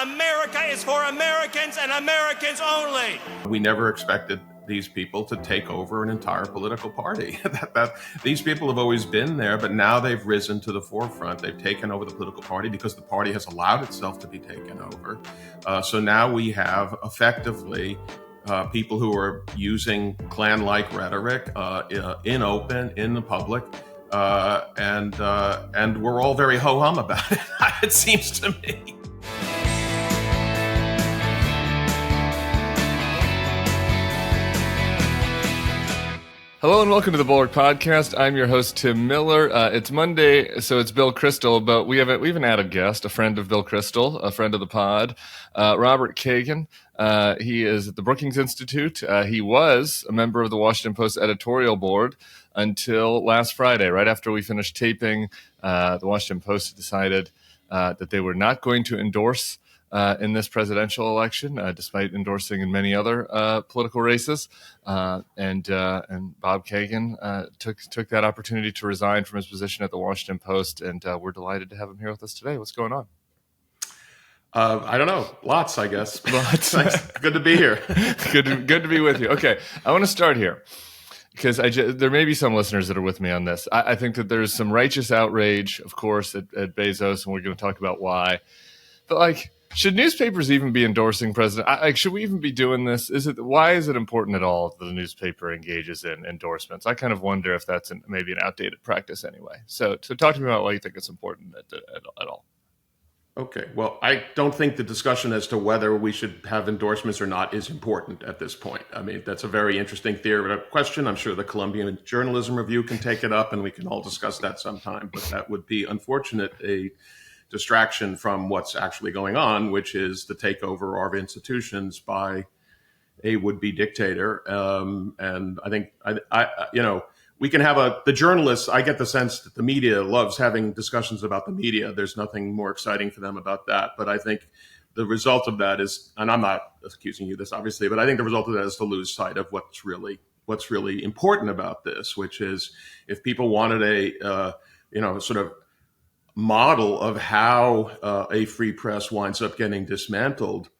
America is for Americans and Americans only. We never expected these people to take over an entire political party. These people have always been there, but now they've risen to the forefront. They've taken over the political party because the party has allowed itself to be taken over. So now we have effectively people who are using Klan-like rhetoric in the public, and we're all very ho-hum about it. It seems to me. Hello and welcome to the Bulwark Podcast. I'm your host, Tim Miller. It's Monday, so it's Bill Kristol, but we have an added guest, a friend of Bill Kristol, a friend of the pod, Robert Kagan. He is at the Brookings Institute. He was a member of the Washington Post editorial board until last Friday, right after we finished taping. The Washington Post decided that they were not going to endorse in this presidential election, despite endorsing in many other political races. And Bob Kagan took that opportunity to resign from his position at the Washington Post, and we're delighted to have him here with us today. What's going on? I don't know. Lots, I guess. Lots. Good to be here. Good to be with you. Okay, I want to start here because there may be some listeners that are with me on this. I think that there's some righteous outrage, of course, at Bezos, and we're going to talk about why. But should newspapers even be endorsing president? Should we even be doing this? Why is it important at all that the newspaper engages in endorsements? I kind of wonder if that's maybe an outdated practice anyway. So talk to me about why you think it's important at all. Okay. Well, I don't think the discussion as to whether we should have endorsements or not is important at this point. I mean, that's a very interesting theoretical question. I'm sure the Columbia Journalism Review can take it up and we can all discuss that sometime. But that would be, unfortunate, a distraction from what's actually going on, which is the takeover of institutions by a would-be dictator. And I think, we can have the journalists. I get the sense that the media loves having discussions about the media. There's nothing more exciting for them about that. But I think the result of that is, and I'm not accusing you of this, obviously, but I think the result of that is to lose sight of what's really important about this, which is if people wanted a, sort of model of how a free press winds up getting dismantled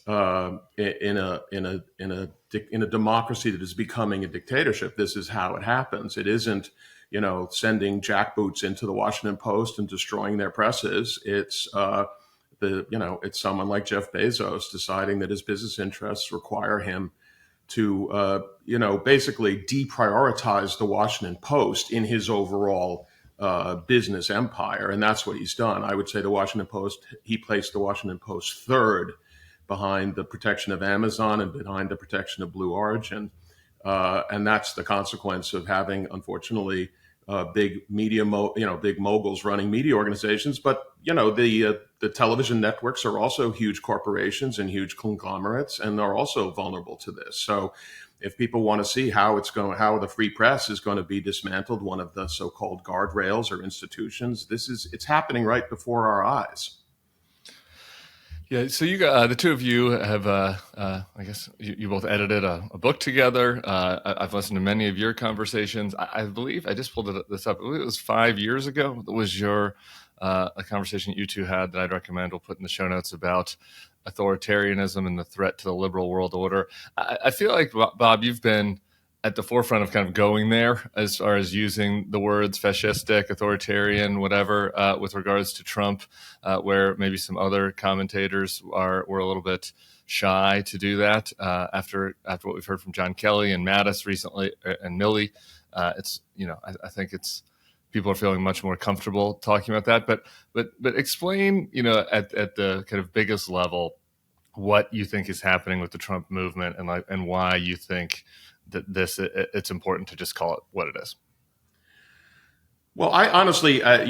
in a democracy that is becoming a dictatorship. This is how it happens. It isn't, sending jackboots into the Washington Post and destroying their presses. It's it's someone like Jeff Bezos deciding that his business interests require him to basically deprioritize the Washington Post in his overall business empire. And that's what he's done. I would say he placed the Washington Post third behind the protection of Amazon and behind the protection of Blue Origin. And that's the consequence of having, unfortunately, big media, big moguls running media organizations. But, the television networks are also huge corporations and huge conglomerates, and they're also vulnerable to this. So if people want to see how the free press is going to be dismantled, one of the so-called guardrails or institutions, it's happening right before our eyes. Yeah, so you got the two of you have, I guess you both edited a book together. I've listened to many of your conversations. I believe I just pulled this up. It was 5 years ago. It was a conversation you two had that I'd recommend. We'll put in the show notes about authoritarianism and the threat to the liberal world order. I feel like, Bob, you've been at the forefront of kind of going there as far as using the words fascistic, authoritarian, whatever, with regards to Trump, where maybe some other commentators were a little bit shy to do that after what we've heard from John Kelly and Mattis recently and Milley. I think people are feeling much more comfortable talking about that. But explain, at the kind of biggest level, what you think is happening with the Trump movement and why you think that it's important to just call it what it is. Well, I honestly, I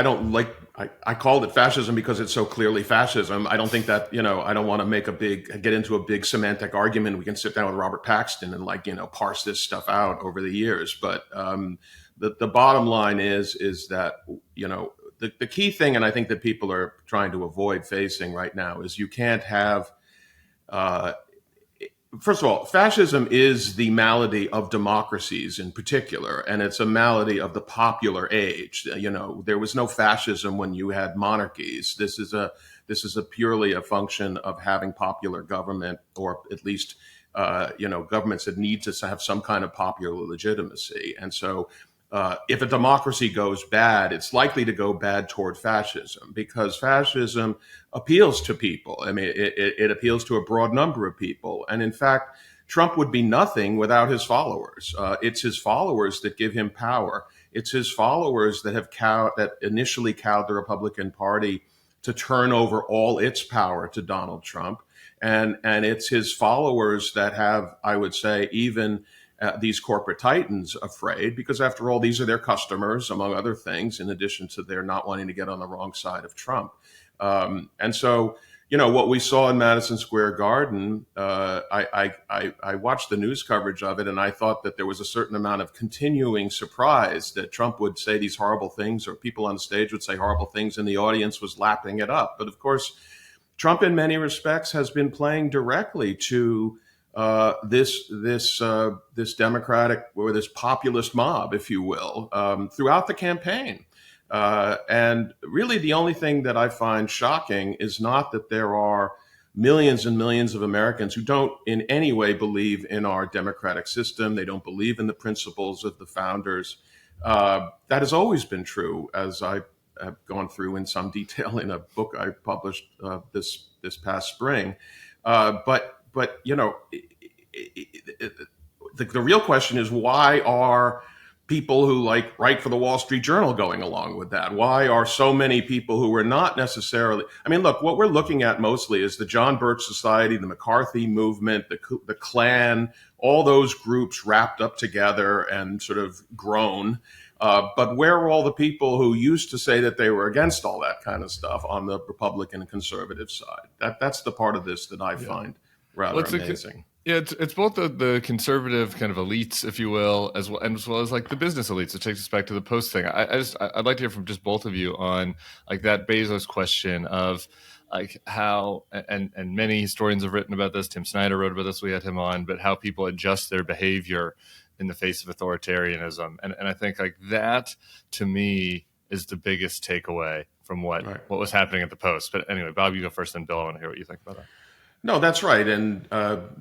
don't like, I called it fascism because it's so clearly fascism. I don't think that, I don't want to get into a big semantic argument. We can sit down with Robert Paxton and parse this stuff out over the years. But the bottom line is that, the key thing, and I think that people are trying to avoid facing right now, is you can't have, first of all, fascism is the malady of democracies in particular, and it's a malady of the popular age. There was no fascism when you had monarchies. This is a This is purely a function of having popular government, or at least governments that need to have some kind of popular legitimacy. And so if a democracy goes bad, it's likely to go bad toward fascism, because fascism appeals to people. I mean, it appeals to a broad number of people. And in fact, Trump would be nothing without his followers. It's his followers that give him power. It's his followers that that initially cowed the Republican Party to turn over all its power to Donald Trump. And it's his followers that have, I would say, even these corporate titans afraid, because after all, these are their customers, among other things, in addition to their not wanting to get on the wrong side of Trump. And so, what we saw in Madison Square Garden, I watched the news coverage of it, and I thought that there was a certain amount of continuing surprise that Trump would say these horrible things, or people on stage would say horrible things, and the audience was lapping it up. But of course, Trump, in many respects, has been playing directly to this Democratic, or this populist mob, if you will, throughout the campaign. And really, the only thing that I find shocking is not that there are millions and millions of Americans who don't in any way believe in our democratic system. They don't believe in the principles of the founders. That has always been true, as I have gone through in some detail in a book I published this past spring. But the real question is, why are people who write for the Wall Street Journal going along with that? Why are so many people who are not necessarily, I mean, look, what we're looking at mostly is the John Birch Society, the McCarthy movement, the Klan, all those groups wrapped up together and sort of grown. But where are all the people who used to say that they were against all that kind of stuff on the Republican and conservative side? That's the part of this that I find rather amazing. Yeah, it's both the conservative kind of elites, if you will, as well as like the business elites. It takes us back to the Post thing. I'd like to hear from just both of you on like that Bezos question of like how, and many historians have written about this. Tim Snyder wrote about this. We had him on, but how people adjust their behavior in the face of authoritarianism, and I think like that to me is the biggest takeaway from what was happening at the Post. But anyway, Bob, you go first, then Bill. I want to hear what you think about that. No, that's right. And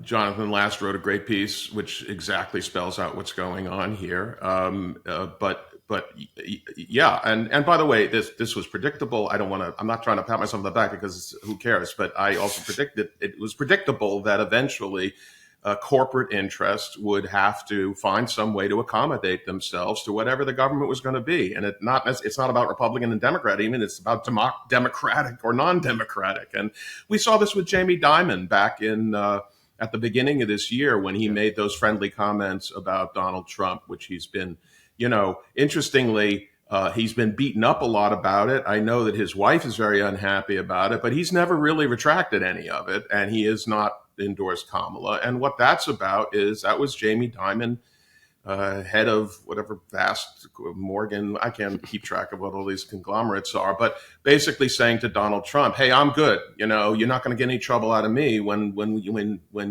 Jonathan Last wrote a great piece which exactly spells out what's going on here. But yeah, and by the way, this was predictable. I'm not trying to pat myself on the back, because who cares? But I also predicted it was predictable that eventually corporate interests would have to find some way to accommodate themselves to whatever the government was going to be. And it's not about Republican and Democrat even, it's about democratic or non-democratic. And we saw this with Jamie Dimon back in at the beginning of this year, when he made those friendly comments about Donald Trump, which he's been, interestingly, he's been beaten up a lot about it. I know that his wife is very unhappy about it, but he's never really retracted any of it. And he is not endorsed Kamala. And what that's about is that was Jamie Dimon, head of whatever vast Morgan, I can't keep track of what all these conglomerates are, but basically saying to Donald Trump, hey, I'm good. You're not going to get any trouble out of me when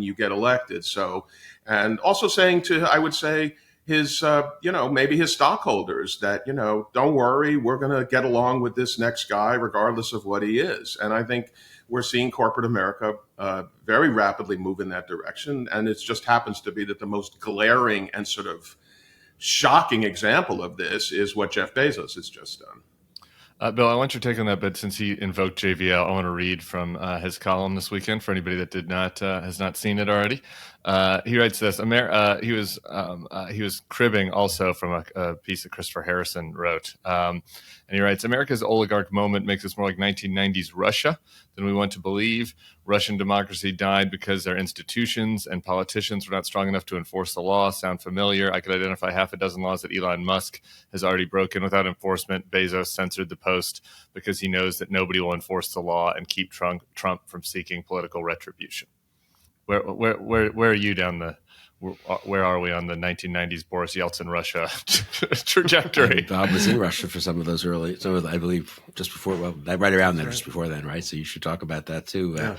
you get elected. So, and also saying to, I would say, his, maybe his stockholders that, don't worry, we're going to get along with this next guy, regardless of what he is. And I think we're seeing corporate America very rapidly move in that direction. And it just happens to be that the most glaring and sort of shocking example of this is what Jeff Bezos has just done. Bill, I want your take on that, but since he invoked JVL, I want to read from his column this weekend for anybody that has not seen it already. He writes this. He was cribbing also from a piece that Christopher Harrison wrote, and he writes, "America's oligarch moment makes us more like 1990s Russia than we want to believe. Russian democracy died because their institutions and politicians were not strong enough to enforce the law." Sound familiar? I could identify half a dozen laws that Elon Musk has already broken without enforcement. Bezos censored the Post because he knows that nobody will enforce the law and keep Trump from seeking political retribution. Where are you down the? Where are we on the 1990s Boris Yeltsin Russia trajectory? Bob was in Russia for some of those early, I believe just before, right around then, just before then, right? So you should talk about that too. Yeah.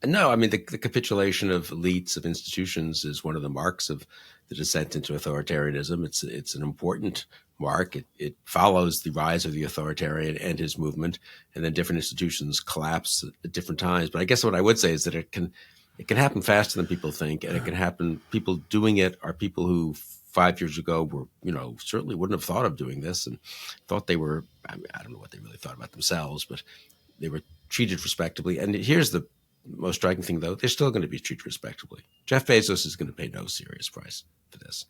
No, I mean, the capitulation of elites, of institutions, is one of the marks of the descent into authoritarianism. It's an important mark. It follows the rise of the authoritarian and his movement, and then different institutions collapse at different times. But I guess what I would say is that it can happen faster than people think, and it can happen. People doing it are people who 5 years ago were, certainly wouldn't have thought of doing this and thought they were. I don't know what they really thought about themselves, but they were treated respectably. And here's the most striking thing, though: they're still going to be treated respectably. Jeff Bezos is going to pay no serious price for this.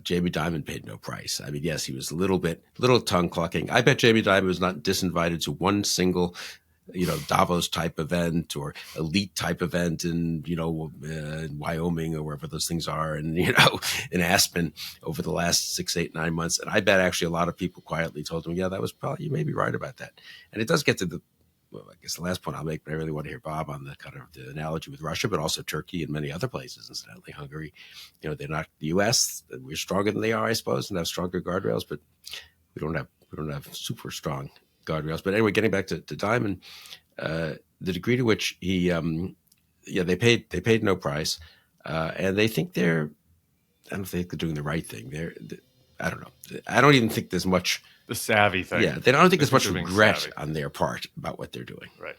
Jamie Dimon paid no price. I mean, yes, he was a little tongue clucking. I bet Jamie Dimon was not disinvited to one single, Davos type event or elite type event in, in Wyoming or wherever those things are, and, in Aspen over the last 6, 8, 9 months. And I bet actually a lot of people quietly told him, yeah, that was probably, you may be right about that. And it does get to I guess the last point I'll make, but I really want to hear Bob on the kind of the analogy with Russia, but also Turkey and many other places, incidentally, Hungary. They're not the U.S. We're stronger than they are, I suppose, and have stronger guardrails, but we don't have super strong guardrails. But anyway, getting back to Dimon, the degree to which he, they paid no price, and they think I don't think they're doing the right thing. I don't know. I don't even think there's much. The savvy thing. Yeah, I don't think there's much regret on their part about what they're doing. Right.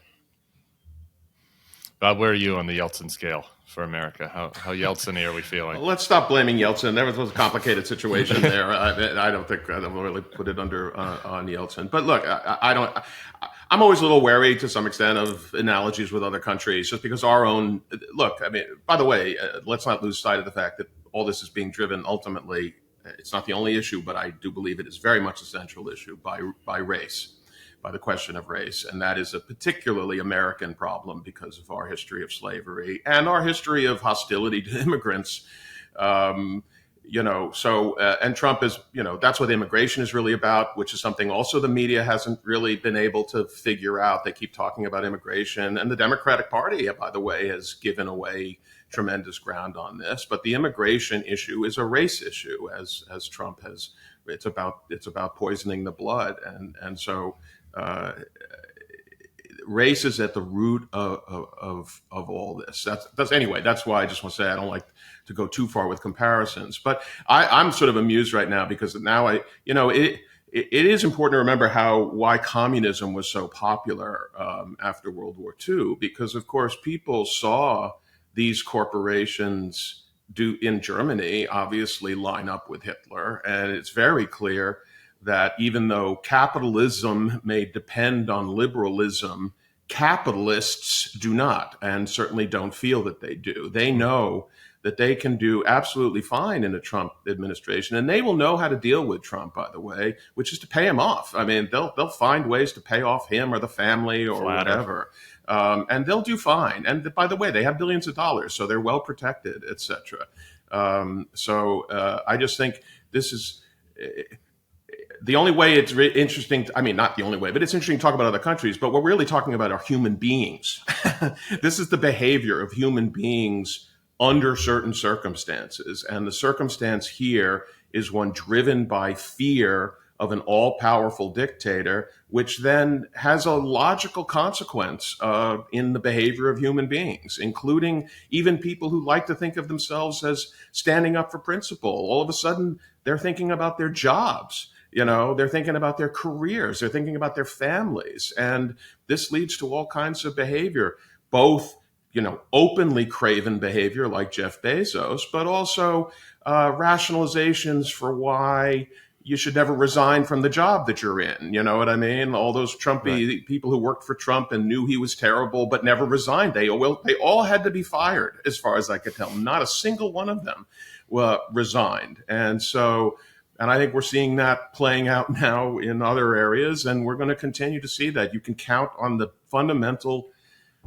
Bob, where are you on the Yeltsin scale for America? How Yeltsin-y are we feeling? Well, let's stop blaming Yeltsin. There was a complicated situation there. I don't really put it under on Yeltsin. But look, I'm always a little wary to some extent of analogies with other countries, just because our own. Look, I mean, by the way, let's not lose sight of the fact that all this is being driven ultimately. It's not the only issue, but I do believe it is very much a central issue by race, by the question of race. And that is a particularly American problem because of our history of slavery and our history of hostility to immigrants. And Trump is, that's what immigration is really about, which is something also the media hasn't really been able to figure out. They keep talking about immigration, and the Democratic Party, by the way, has given away tremendous ground on this. But the immigration issue is a race issue, as Trump has. It's about poisoning the blood, and so race is at the root of all this. That's why I just want to say I don't like to go too far with comparisons. But I'm sort of amused right now because now it is important to remember why communism was so popular after World War II, because of course people saw these corporations in Germany obviously line up with Hitler. And it's very clear that even though capitalism may depend on liberalism, capitalists do not, and certainly don't feel that they do. They know that they can do absolutely fine in a Trump administration, and they will know how to deal with Trump, by the way, which is to pay him off. I mean, they'll find ways to pay off him or the family or whatever. And they'll do fine. And by the way, they have billions of dollars, so they're well protected, et cetera. I just think this is the only way it's interesting. I mean, not the only way, but it's interesting to talk about other countries. But what we're really talking about are human beings. This is the behavior of human beings under certain circumstances. And the circumstance here is one driven by fear of an all-powerful dictator, which then has a logical consequence in the behavior of human beings, including even people who like to think of themselves as standing up for principle. All of a sudden, they're thinking about their jobs. They're thinking about their careers. They're thinking about their families. And this leads to all kinds of behavior, both, openly craven behavior like Jeff Bezos, but also rationalizations for why you should never resign from the job that you're in. You know what I mean? All those Trumpy people who worked for Trump and knew he was terrible, but never resigned. They all had to be fired, as far as I could tell. Not a single one of them resigned. And I think we're seeing that playing out now in other areas, and we're going to continue to see that. You can count on the fundamental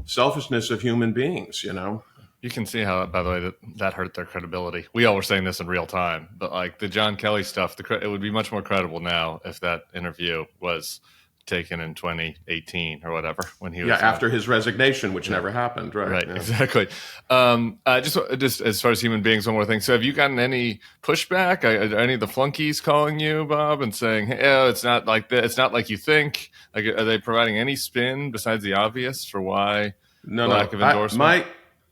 selfishness of human beings, You can see how, by the way, that hurt their credibility. We all were saying this in real time, but like the John Kelly stuff, it would be much more credible now if that interview was taken in 2018 or whatever when he was after his resignation, which never happened, right? Exactly. Just as far as human beings, one more thing. So have you gotten any pushback? Are any of the flunkies calling you, Bob, and saying, hey, it's not like that, it's not like you think? Like, are they providing any spin besides the obvious for why lack of endorsement?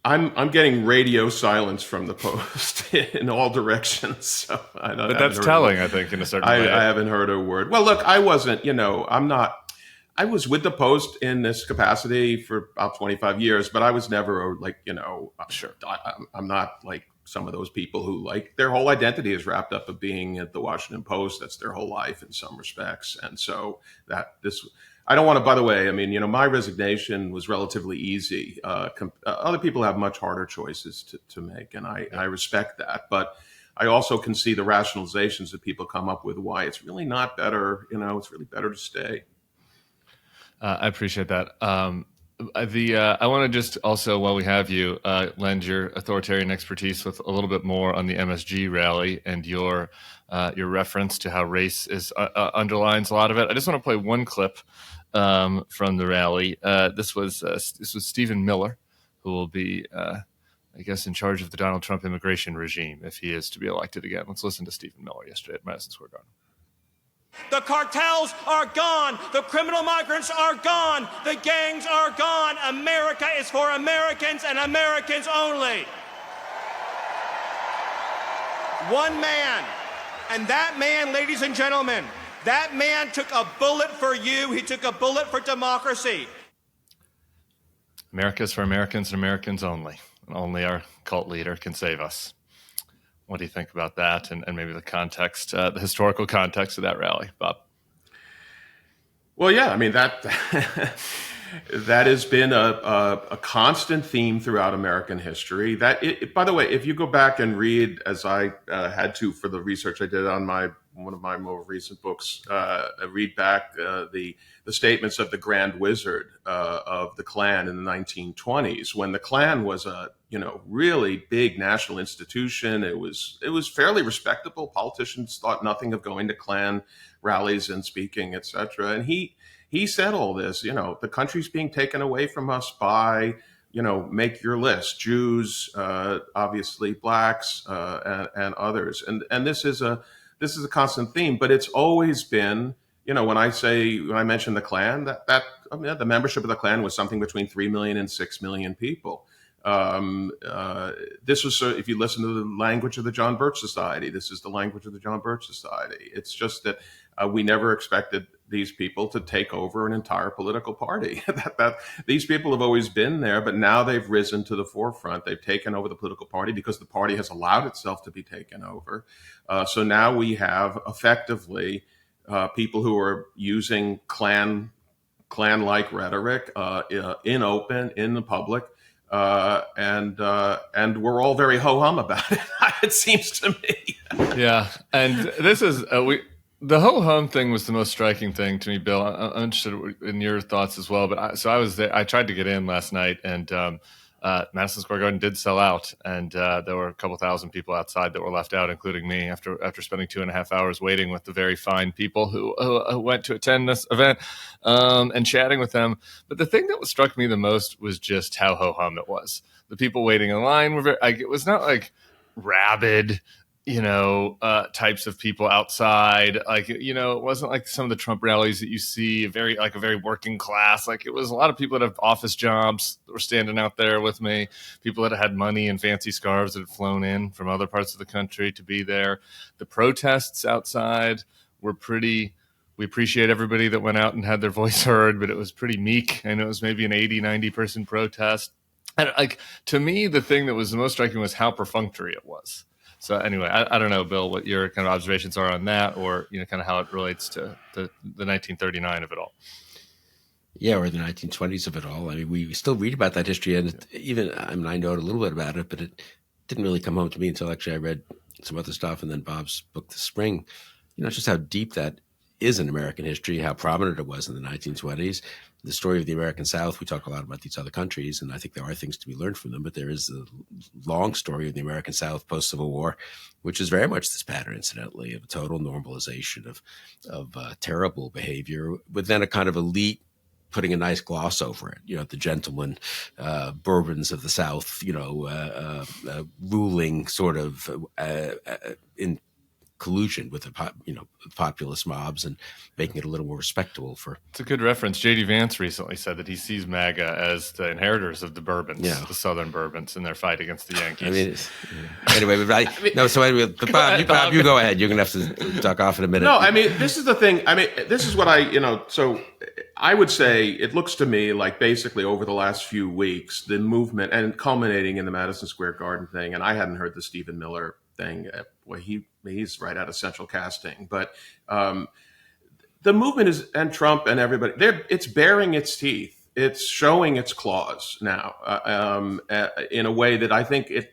I'm getting radio silence from the Post in all directions. So but that's telling, I think, in a certain way. I haven't heard a word. Well, look, I wasn't, I'm not. I was with the Post in this capacity for about 25 years, but I was never like, Sure. I'm not like some of those people who like their whole identity is wrapped up of being at the Washington Post. That's their whole life in some respects. And so I don't want to, by the way, my resignation was relatively easy. Other people have much harder choices to make, and I respect that. But I also can see the rationalizations that people come up with why it's really not better. It's really better to stay. I appreciate that. I want to just also, while we have you, lend your authoritarian expertise with a little bit more on the MSG rally and your reference to how race underlines a lot of it. I just want to play one clip from the rally. This was Stephen Miller, who will be, I guess, in charge of the Donald Trump immigration regime if he is to be elected again. Let's listen to Stephen Miller yesterday at Madison Square Garden. The cartels are gone. The criminal migrants are gone. The gangs are gone. America is for Americans and Americans only. One man. And that man, ladies and gentlemen, that man took a bullet for you. He took a bullet for democracy. America is for Americans and Americans only. And only our cult leader can save us. What do you think about that, and maybe the context, the historical context of that rally, Bob? Well, yeah, that that has been a constant theme throughout American history. By the way, if you go back and read, as I had to for the research I did on one of my more recent books, read back the statements of the Grand Wizard of the Klan in the 1920s, when the Klan was a really big national institution. It was fairly respectable. Politicians thought nothing of going to Klan rallies and speaking, etc. And he said all this. The country's being taken away from us by make your list: Jews, obviously blacks, and others. And this is a constant theme, but it's always been, when I mention the Klan, that the membership of the Klan was something between 3 million and 6 million people. This was, if you listen to the language of the John Birch Society, this is the language of the John Birch Society. It's just that we never expected these people to take over an entire political party. that these people have always been there, but now they've risen to the forefront. They've taken over the political party because the party has allowed itself to be taken over. So now we have effectively people who are using Klan-like rhetoric in the public. And we're all very ho-hum about it. It seems to me. Yeah, and this is the ho-hum thing was the most striking thing to me, Bill. I'm interested in your thoughts as well. But I was there. I tried to get in last night, and Madison Square Garden did sell out, and there were a couple thousand people outside that were left out, including me. After spending 2.5 hours waiting with the very fine people who went to attend this event and chatting with them. But the thing that struck me the most was just how ho-hum it was. The people waiting in line were it was not like rabid, types of people outside. It wasn't like some of the Trump rallies that you see, a very working class. Like, it was a lot of people that have office jobs that were standing out there with me, people that had money and fancy scarves that had flown in from other parts of the country to be there. The protests outside were pretty. We appreciate everybody that went out and had their voice heard, but it was pretty meek, and it was maybe an 80-90 person protest. And to me, the thing that was the most striking was how perfunctory it was. So anyway, I don't know, Bill, what your kind of observations are on that, or kind of how it relates to the 1939 of it all. Yeah, or the 1920s of it all. We still read about that history, and I know a little bit about it, but it didn't really come home to me until actually I read some other stuff, and then Bob's book this spring. Just how deep that is in American history, how prominent it was in the 1920s. The story of the American South, we talk a lot about these other countries, and I think there are things to be learned from them, but there is a long story of the American South post-Civil War, which is very much this pattern, incidentally, of a total normalization of terrible behavior, with then a kind of elite putting a nice gloss over it. The gentlemen, Bourbons of the South, ruling sort of in collusion with the populist mobs and making it a little more respectable for. It's a good reference. J.D. Vance recently said that he sees MAGA as the inheritors of the Bourbons, the Southern Bourbons, in their fight against the Yankees. I mean, anyway, but Bob, you go ahead. You're going to have to duck off in a minute. No, I mean, this is the thing. I mean, this is what so I would say it looks to me like basically over the last few weeks, the movement, and culminating in the Madison Square Garden thing, and I hadn't heard the Stephen Miller thing. Well, he's right out of Central Casting, but the movement is, and Trump and everybody, it's baring its teeth. It's showing its claws now in a way that I think it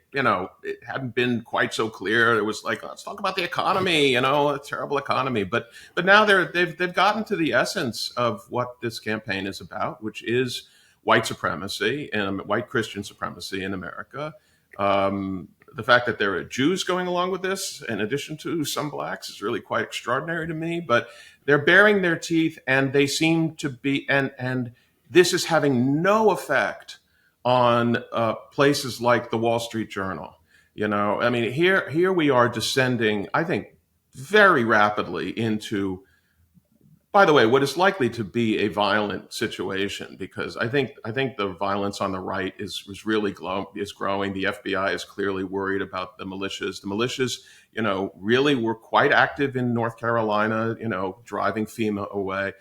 hadn't been quite so clear. It was like, let's talk about the economy, a terrible economy. But now they've gotten to the essence of what this campaign is about, which is white supremacy and white Christian supremacy in America. The fact that there are Jews going along with this, in addition to some blacks, is really quite extraordinary to me. But they're baring their teeth, and they seem to be, and this is having no effect on places like the Wall Street Journal. I mean, here we are descending, I think, very rapidly into, by the way, what is likely to be a violent situation, because I think the violence on the right is really growing. The FBI is clearly worried about the militias. The militias, really were quite active in North Carolina, driving FEMA away.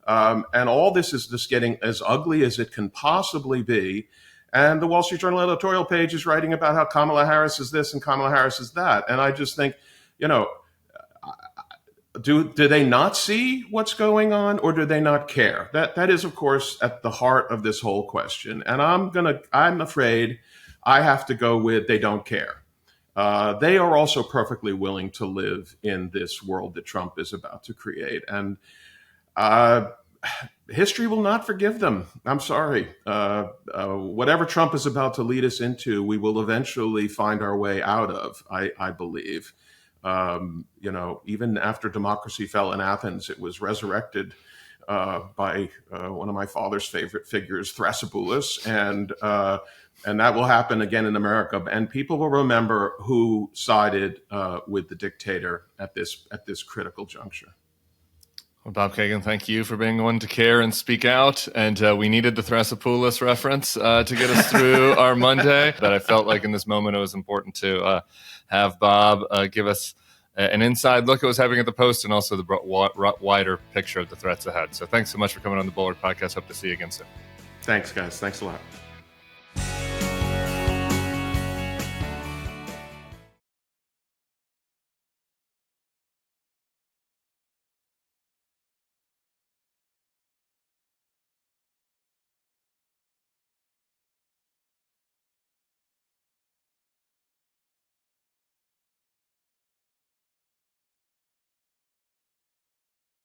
And all this is just getting as ugly as it can possibly be. And the Wall Street Journal editorial page is writing about how Kamala Harris is this and Kamala Harris is that. And I just think, do they not see what's going on, or do they not care? That is, of course, at the heart of this whole question. And I'm afraid I have to go with they don't care. They are also perfectly willing to live in this world that Trump is about to create. And history will not forgive them. I'm sorry. Whatever Trump is about to lead us into, we will eventually find our way out of, I believe. Even after democracy fell in Athens, it was resurrected by one of my father's favorite figures, Thrasybulus, and that will happen again in America. And people will remember who sided with the dictator at this critical juncture. Well, Bob Kagan, thank you for being one to care and speak out. And we needed the Thrasybulus reference to get us through our Monday. But I felt like in this moment it was important to have Bob give us an inside look at what's happening at the Post, and also the wider picture of the threats ahead. So thanks so much for coming on the Bulwark podcast. Hope to see you again soon. Thanks, guys. Thanks a lot.